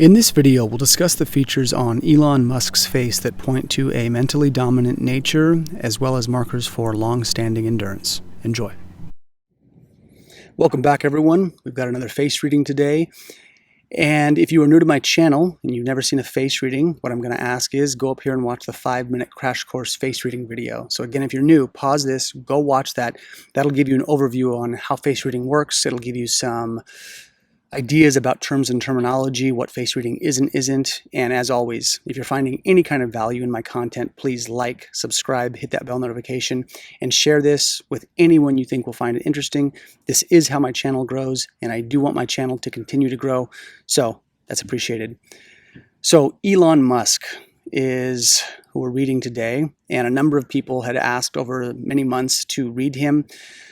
In this video, we'll discuss the features on Elon Musk's face that point to a mentally dominant nature, as well as markers for long-standing endurance. Enjoy. Welcome back, everyone. We've got another face reading today. And if you are new to my channel and you've never seen a face reading, what I'm going to ask is go up here and watch the 5-minute crash course face reading video. So again, if you're new, pause this, go watch that. That'll give you an overview on how face reading works. It'll give you some ideas about terms and terminology, what face reading is and isn't. And as always, if you're finding any kind of value in my content, please like, subscribe, hit that bell notification, and share this with anyone you think will find it interesting. This is how my channel grows, and I do want my channel to continue to grow, so that's appreciated. So Elon Musk is who we're reading today, and a number of people had asked over many months to read him.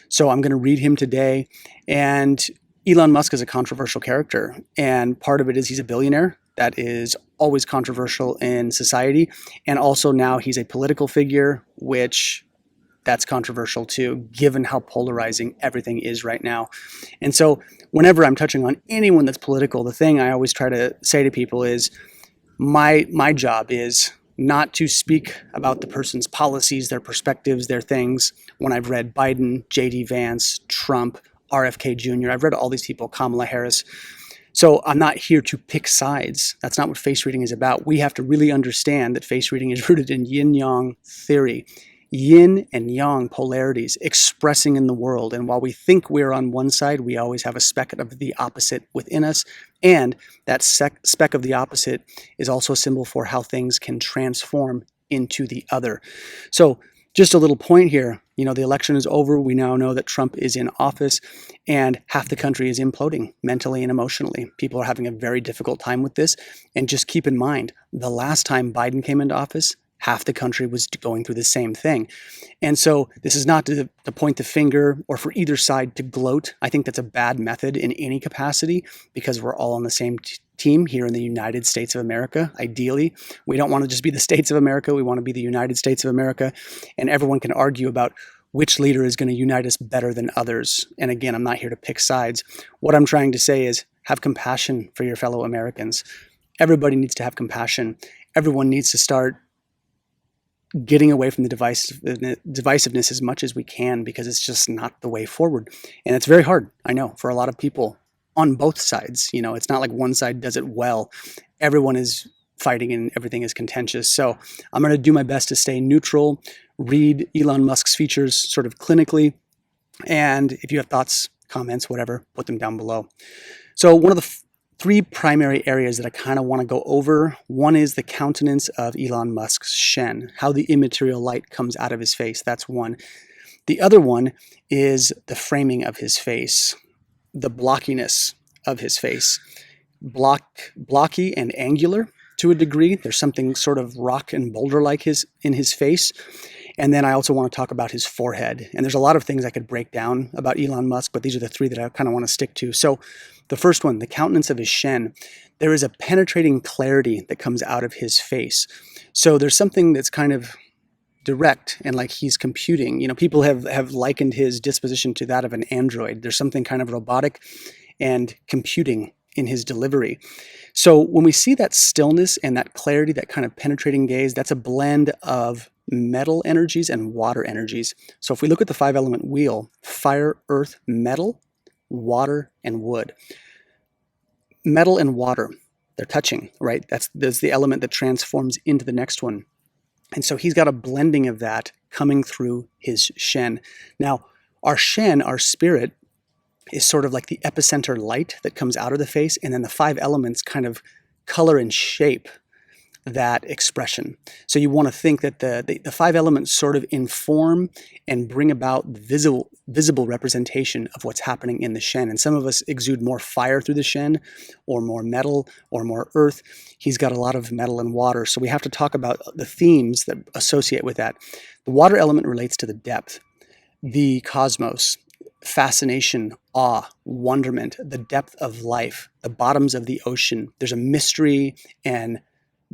So I'm going to read him today. And Elon Musk is a controversial character, and part of it is he's a billionaire. That is always controversial in society. And also now he's a political figure, which that's controversial too, given how polarizing everything is right now. And so whenever I'm touching on anyone that's political, the thing I always try to say to people is my job is not to speak about the person's policies, their perspectives, their things. When I've read Biden, J.D. Vance, Trump, RFK Jr., I've read all these people, Kamala Harris. So I'm not here to pick sides. That's not what face reading is about. We have to really understand that face reading is rooted in yin-yang theory, yin and yang polarities expressing in the world. And while we think we're on one side, we always have a speck of the opposite within us. And that speck of the opposite is also a symbol for how things can transform into the other. So just a little point here, the election is over. We now know that Trump is in office and half the country is imploding mentally and emotionally. People are having a very difficult time with this. And just keep in mind, the last time Biden came into office, half the country was going through the same thing. And so this is not to point the finger or for either side to gloat. I think that's a bad method in any capacity because we're all on the same team here in the United States of America. Ideally, we don't want to just be the States of America. We want to be the United States of America. And everyone can argue about which leader is going to unite us better than others. And again, I'm not here to pick sides. What I'm trying to say is have compassion for your fellow Americans. Everybody needs to have compassion. Everyone needs to start getting away from the divisiveness as much as we can, because it's just not the way forward. And it's very hard, I know, for a lot of people on both sides. It's not like one side does it well. Everyone is fighting and everything is contentious. So I'm going to do my best to stay neutral, read Elon Musk's features sort of clinically. And if you have thoughts, comments, whatever, put them down below. So one of the three primary areas that I kind of want to go over. One is the countenance of Elon Musk's Shen, how the immaterial light comes out of his face. That's one. The other one is the framing of his face, the blockiness of his face. Blocky and angular to a degree. There's something sort of rock and boulder-like in his face. And then I also want to talk about his forehead. And there's a lot of things I could break down about Elon Musk, but these are the three that I kind of want to stick to. So the first one, the countenance of his Shen. There is a penetrating clarity that comes out of his face. So there's something that's kind of direct and like he's computing. People have likened his disposition to that of an android. There's something kind of robotic and computing in his delivery. So when we see that stillness and that clarity, that kind of penetrating gaze, that's a blend of metal energies and water energies. So if we look at the 5-element wheel, fire, earth, metal, water, and wood. Metal and water, they're touching, right? That's the element that transforms into the next one. And so he's got a blending of that coming through his Shen. Now, our Shen, our spirit, is sort of like the epicenter light that comes out of the face, and then the 5 elements kind of color and shape that expression. So you want to think that the 5 elements sort of inform and bring about visible representation of what's happening in the Shen. And some of us exude more fire through the Shen, or more metal, or more earth. He's got a lot of metal and water. So we have to talk about the themes that associate with that. The water element relates to the depth, the cosmos, fascination, awe, wonderment, the depth of life, the bottoms of the ocean. There's a mystery and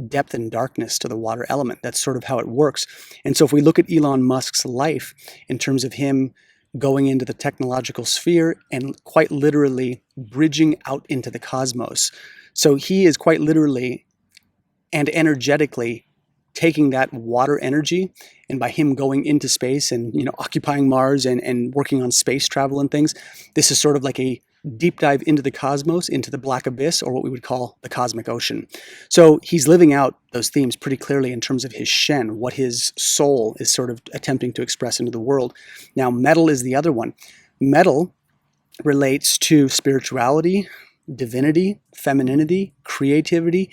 depth and darkness to the water element. That's sort of how it works. And so if we look at Elon Musk's life in terms of him going into the technological sphere and quite literally bridging out into the cosmos. So he is quite literally and energetically taking that water energy, and by him going into space and occupying Mars and working on space travel and things, this is sort of like a deep dive into the cosmos, into the black abyss, or what we would call the cosmic ocean. So he's living out those themes pretty clearly in terms of his Shen, what his soul is sort of attempting to express into the world. Now, metal is the other one. Metal relates to spirituality, divinity, femininity, creativity,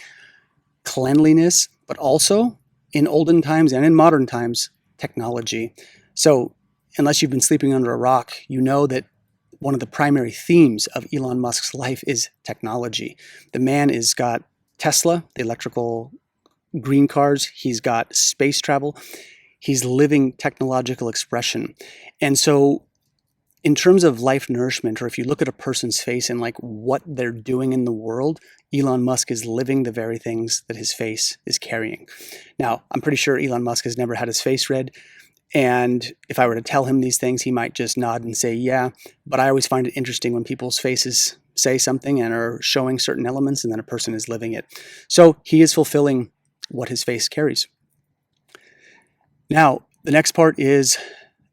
cleanliness, but also in olden times and in modern times, technology. So unless you've been sleeping under a rock, you know that one of the primary themes of Elon Musk's life is technology. The man has got Tesla, the electrical green cars. He's got space travel. He's living technological expression. And so in terms of life nourishment, or if you look at a person's face and like what they're doing in the world, Elon Musk is living the very things that his face is carrying. Now, I'm pretty sure Elon Musk has never had his face read. And if I were to tell him these things, he might just nod and say, yeah. But I always find it interesting when people's faces say something and are showing certain elements and then a person is living it. So he is fulfilling what his face carries. Now, the next part is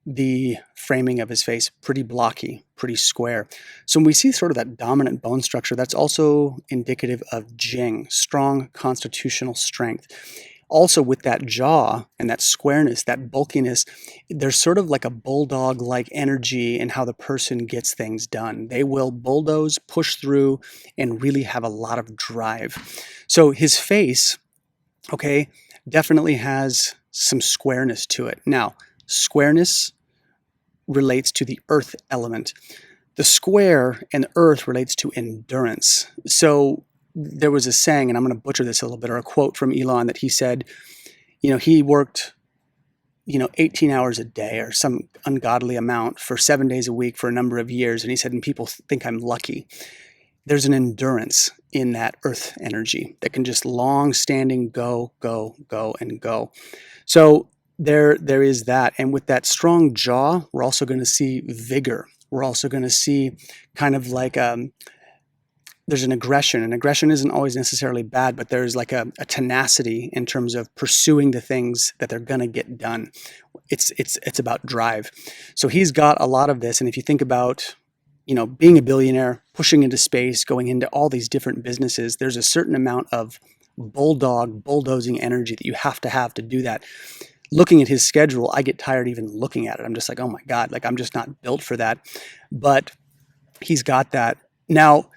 the framing of his face, pretty blocky, pretty square. So when we see sort of that dominant bone structure, that's also indicative of Jing, strong constitutional strength. Also with that jaw and that squareness, that bulkiness, there's sort of like a bulldog-like energy in how the person gets things done. They will bulldoze, push through, and really have a lot of drive. So his face, okay, definitely has some squareness to it. Now, squareness relates to the earth element. The square and the earth relates to endurance. So there was a saying, and I'm going to butcher this a little bit, or a quote from Elon that he said, he worked, 18 hours a day or some ungodly amount for 7 days a week for a number of years. And he said, and people think I'm lucky. There's an endurance in that earth energy that can just long-standing go, go, go, and go. So there is that. And with that strong jaw, we're also going to see vigor. We're also going to see kind of like there's an aggression. And aggression isn't always necessarily bad, but there's like a tenacity in terms of pursuing the things that they're going to get done. It's about drive. So he's got a lot of this. And if you think about, being a billionaire, pushing into space, going into all these different businesses, there's a certain amount of bulldozing energy that you have to do that. Looking at his schedule, I get tired even looking at it. I'm just like, oh my God, like I'm just not built for that. But he's got that. Now,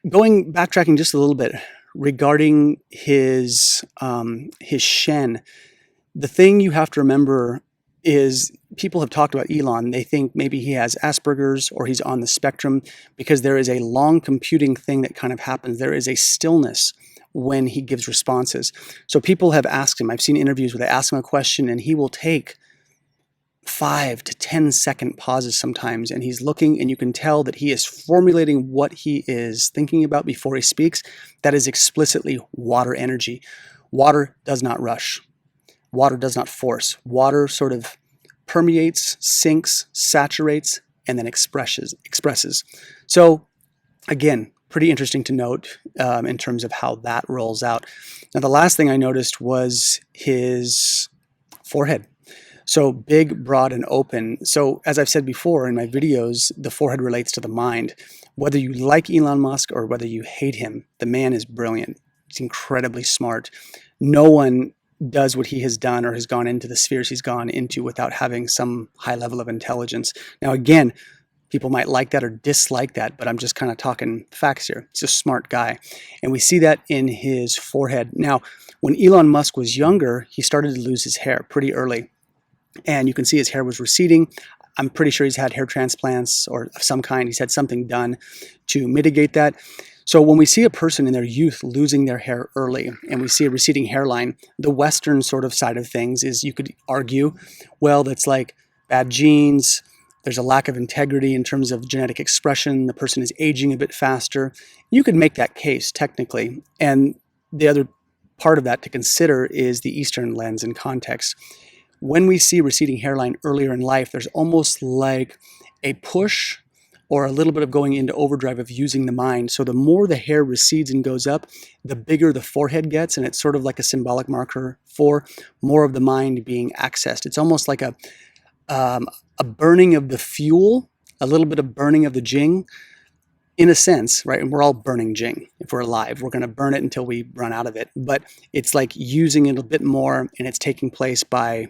backtracking just a little bit regarding his Shen, the thing you have to remember is people have talked about Elon. They think maybe he has Asperger's or he's on the spectrum because there is a long computing thing that kind of happens. There is a stillness when he gives responses. So people have asked him, I've seen interviews where they ask him a question and he will take 5 to 10 second pauses sometimes, and he's looking, and you can tell that he is formulating what he is thinking about before he speaks. That is explicitly water energy. Water does not rush. Water does not force. Water sort of permeates, sinks, saturates, and then expresses. So again, pretty interesting to note in terms of how that rolls out. Now, the last thing I noticed was his forehead. So big, broad, and open. So as I've said before in my videos, the forehead relates to the mind. Whether you like Elon Musk or whether you hate him, the man is brilliant. He's incredibly smart. No one does what he has done or has gone into the spheres he's gone into without having some high level of intelligence. Now, again, people might like that or dislike that, but I'm just kind of talking facts here. He's a smart guy. And we see that in his forehead. Now, when Elon Musk was younger, he started to lose his hair pretty early. And you can see his hair was receding. I'm pretty sure he's had hair transplants or of some kind. He's had something done to mitigate that. So when we see a person in their youth losing their hair early and we see a receding hairline, the Western sort of side of things is you could argue, well, that's like bad genes. There's a lack of integrity in terms of genetic expression. The person is aging a bit faster. You could make that case technically. And the other part of that to consider is the Eastern lens and context. When we see receding hairline earlier in life, there's almost like a push or a little bit of going into overdrive of using the mind. So the more the hair recedes and goes up, the bigger the forehead gets, and it's sort of like a symbolic marker for more of the mind being accessed. It's almost like a burning of the fuel, a little bit of burning of the jing, in a sense, right? And we're all burning jing. If we're alive, we're going to burn it until we run out of it. But it's like using it a bit more, and it's taking place by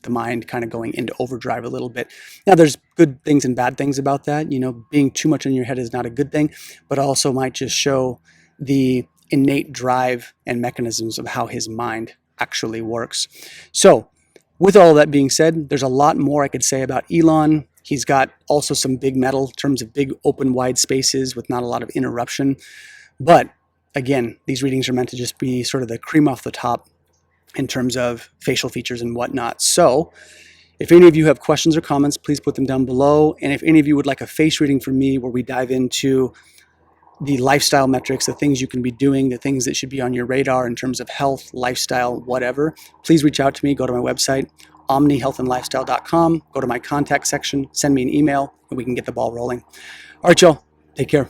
the mind kind of going into overdrive a little bit. Now, there's good things and bad things about that. You know, being too much in your head is not a good thing, but also might just show the innate drive and mechanisms of how his mind actually works. So, with all that being said, there's a lot more I could say about Elon. He's got also some big metal in terms of big open wide spaces with not a lot of interruption. But again, these readings are meant to just be sort of the cream off the top in terms of facial features and whatnot. So if any of you have questions or comments, please put them down below. And if any of you would like a face reading from me where we dive into the lifestyle metrics, the things you can be doing, the things that should be on your radar in terms of health, lifestyle, whatever, please reach out to me. Go to my website, omnihealthandlifestyle.com. Go to my contact section, send me an email, and we can get the ball rolling. All right, y'all, take care.